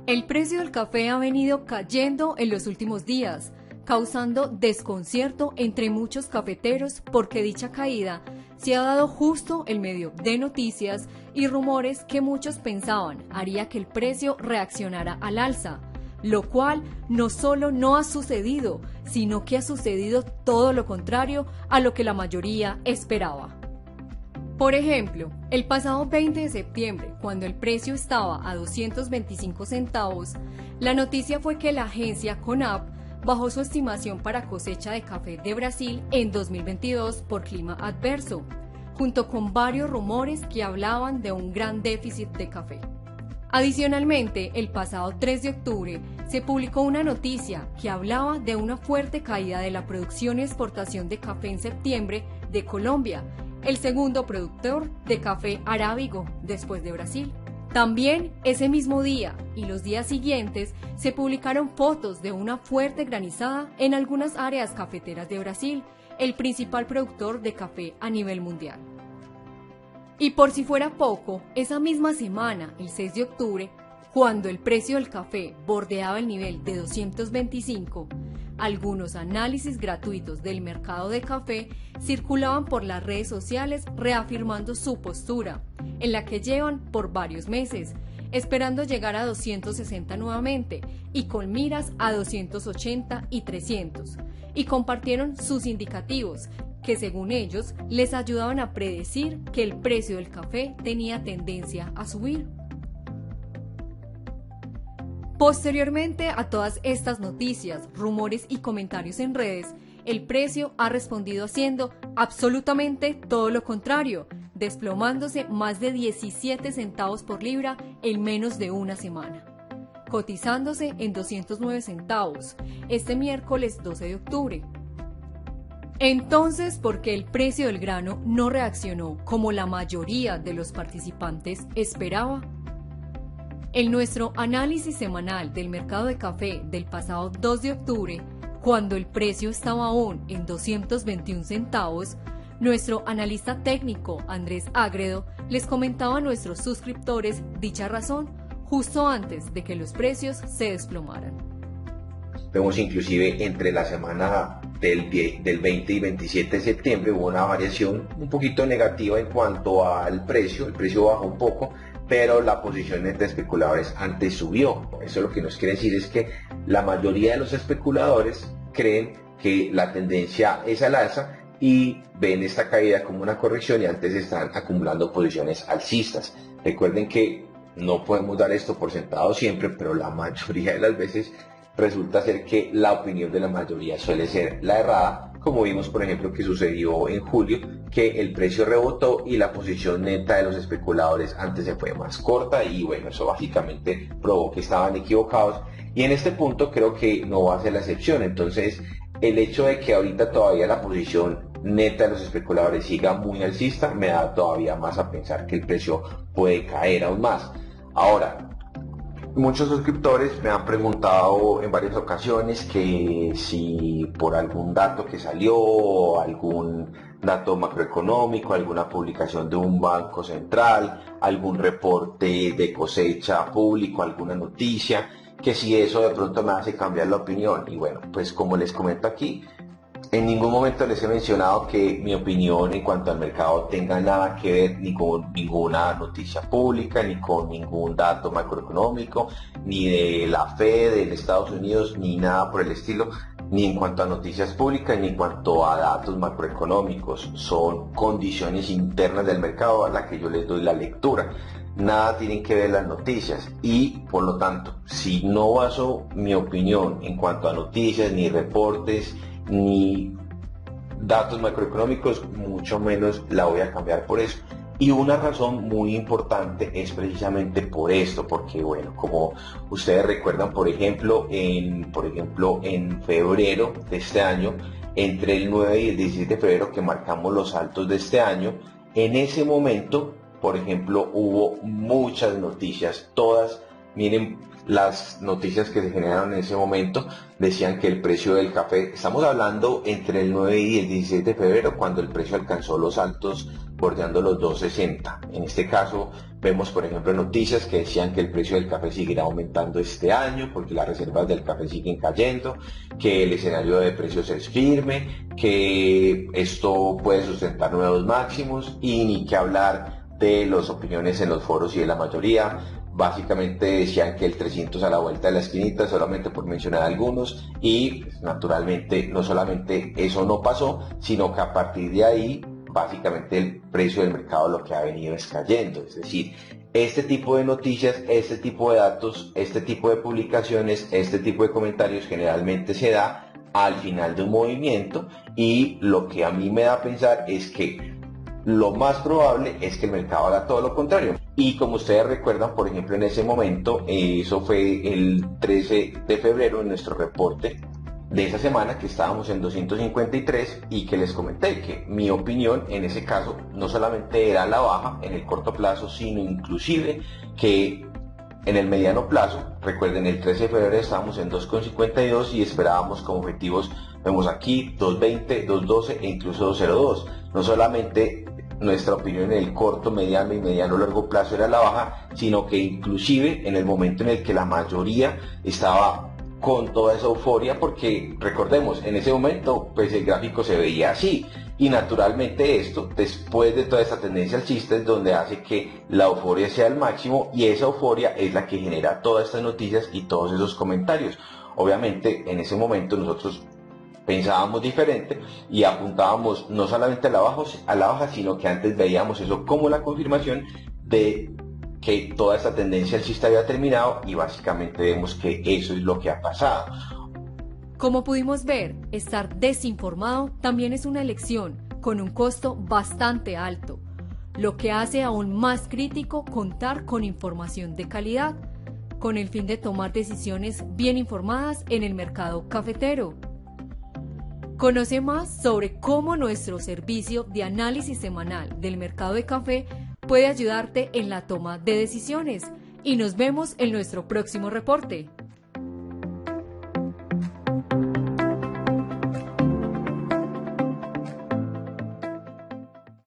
El precio del café ha venido cayendo en los últimos días, causando desconcierto entre muchos cafeteros porque dicha caída se ha dado justo en medio de noticias y rumores que muchos pensaban haría que el precio reaccionara al alza, lo cual no solo no ha sucedido, sino que ha sucedido todo lo contrario a lo que la mayoría esperaba. Por ejemplo, el pasado 20 de septiembre, cuando el precio estaba a 225 centavos, la noticia fue que la agencia Conab bajó su estimación para cosecha de café de Brasil en 2022 por clima adverso, junto con varios rumores que hablaban de un gran déficit de café. Adicionalmente, el pasado 3 de octubre se publicó una noticia que hablaba de una fuerte caída de la producción y exportación de café en septiembre de Colombia, el segundo productor de café arábigo después de Brasil. También ese mismo día y los días siguientes se publicaron fotos de una fuerte granizada en algunas áreas cafeteras de Brasil, el principal productor de café a nivel mundial. Y por si fuera poco, esa misma semana, el 6 de octubre, cuando el precio del café bordeaba el nivel de 225, algunos análisis gratuitos del mercado de café circulaban por las redes sociales reafirmando su postura, en la que llevan por varios meses, esperando llegar a 260 nuevamente y con miras a 280 y 300, y compartieron sus indicativos que según ellos les ayudaban a predecir que el precio del café tenía tendencia a subir. Posteriormente a todas estas noticias, rumores y comentarios en redes, el precio ha respondido haciendo absolutamente todo lo contrario, desplomándose más de 17 centavos por libra en menos de una semana, cotizándose en 209 centavos este miércoles 12 de octubre. Entonces, ¿por qué el precio del grano no reaccionó como la mayoría de los participantes esperaba? En nuestro análisis semanal del mercado de café del pasado 2 de octubre, cuando el precio estaba aún en 221 centavos, nuestro analista técnico Andrés Ágredo les comentaba a nuestros suscriptores dicha razón justo antes de que los precios se desplomaran. Vemos inclusive entre la semana del 20 y 27 de septiembre hubo una variación un poquito negativa en cuanto al precio, el precio bajó un poco, pero la posición neta de especuladores antes subió. Eso lo que nos quiere decir es que la mayoría de los especuladores creen que la tendencia es al alza y ven esta caída como una corrección y antes están acumulando posiciones alcistas. Recuerden que no podemos dar esto por sentado siempre, pero la mayoría de las veces resulta ser que la opinión de la mayoría suele ser la errada, como vimos por ejemplo que sucedió en julio, que el precio rebotó y la posición neta de los especuladores antes se fue más corta y bueno, eso básicamente probó que estaban equivocados y en este punto creo que no va a ser la excepción. Entonces el hecho de que ahorita todavía la posición neta de los especuladores siga muy alcista me da todavía más a pensar que el precio puede caer aún más. Ahora, muchos suscriptores me han preguntado en varias ocasiones que si por algún dato que salió, algún dato macroeconómico, alguna publicación de un banco central, algún reporte de cosecha público, alguna noticia, que si eso de pronto me hace cambiar la opinión. Y bueno, pues como les comento aquí, en ningún momento les he mencionado que mi opinión en cuanto al mercado tenga nada que ver ni con ninguna noticia pública, ni con ningún dato macroeconómico, ni de la Fed en Estados Unidos, ni nada por el estilo, ni en cuanto a noticias públicas, ni en cuanto a datos macroeconómicos. Son condiciones internas del mercado a las que yo les doy la lectura. Nada tienen que ver las noticias y por lo tanto, si no baso mi opinión en cuanto a noticias, ni reportes, ni datos macroeconómicos, mucho menos la voy a cambiar por eso. Y una razón muy importante es precisamente por esto, porque bueno, como ustedes recuerdan, por ejemplo, en febrero de este año, entre el 9 y el 17 de febrero que marcamos los altos de este año, en ese momento, por ejemplo, hubo muchas noticias, todas, miren, las noticias que se generaron en ese momento decían que el precio del café, estamos hablando entre el 9 y el 17 de febrero, cuando el precio alcanzó los altos bordeando los 2.60. En este caso vemos, por ejemplo, noticias que decían que el precio del café seguirá aumentando este año porque las reservas del café siguen cayendo, que el escenario de precios es firme, que esto puede sustentar nuevos máximos, y ni que hablar de las opiniones en los foros y de la mayoría. Básicamente decían que el 300 a la vuelta de la esquinita, solamente por mencionar algunos, y pues, naturalmente no solamente eso no pasó, sino que a partir de ahí básicamente el precio del mercado lo que ha venido es cayendo. Es decir, este tipo de noticias, este tipo de datos, este tipo de publicaciones, este tipo de comentarios generalmente se da al final de un movimiento, y lo que a mí me da a pensar es que lo más probable es que el mercado haga todo lo contrario. Y como ustedes recuerdan, por ejemplo, en ese momento, eso fue el 13 de febrero en nuestro reporte de esa semana, que estábamos en 253, y que les comenté que mi opinión en ese caso no solamente era la baja en el corto plazo, sino inclusive que en el mediano plazo, recuerden, el 13 de febrero estábamos en 2,52 y esperábamos como objetivos, vemos aquí 2.20, 2.12 e incluso 2.02. No solamente nuestra opinión en el corto, mediano y mediano largo plazo era la baja, sino que inclusive en el momento en el que la mayoría estaba con toda esa euforia, porque recordemos, en ese momento pues el gráfico se veía así, y naturalmente esto, después de toda esta tendencia alcista, es donde hace que la euforia sea el máximo, y esa euforia es la que genera todas estas noticias y todos esos comentarios. Obviamente en ese momento nosotros pensábamos diferente y apuntábamos no solamente a la baja, sino que antes veíamos eso como la confirmación de que toda esta tendencia alcista había terminado, y básicamente vemos que eso es lo que ha pasado. Como pudimos ver, estar desinformado también es una elección con un costo bastante alto, lo que hace aún más crítico contar con información de calidad, con el fin de tomar decisiones bien informadas en el mercado cafetero. Conoce más sobre cómo nuestro servicio de análisis semanal del mercado de café puede ayudarte en la toma de decisiones, y nos vemos en nuestro próximo reporte.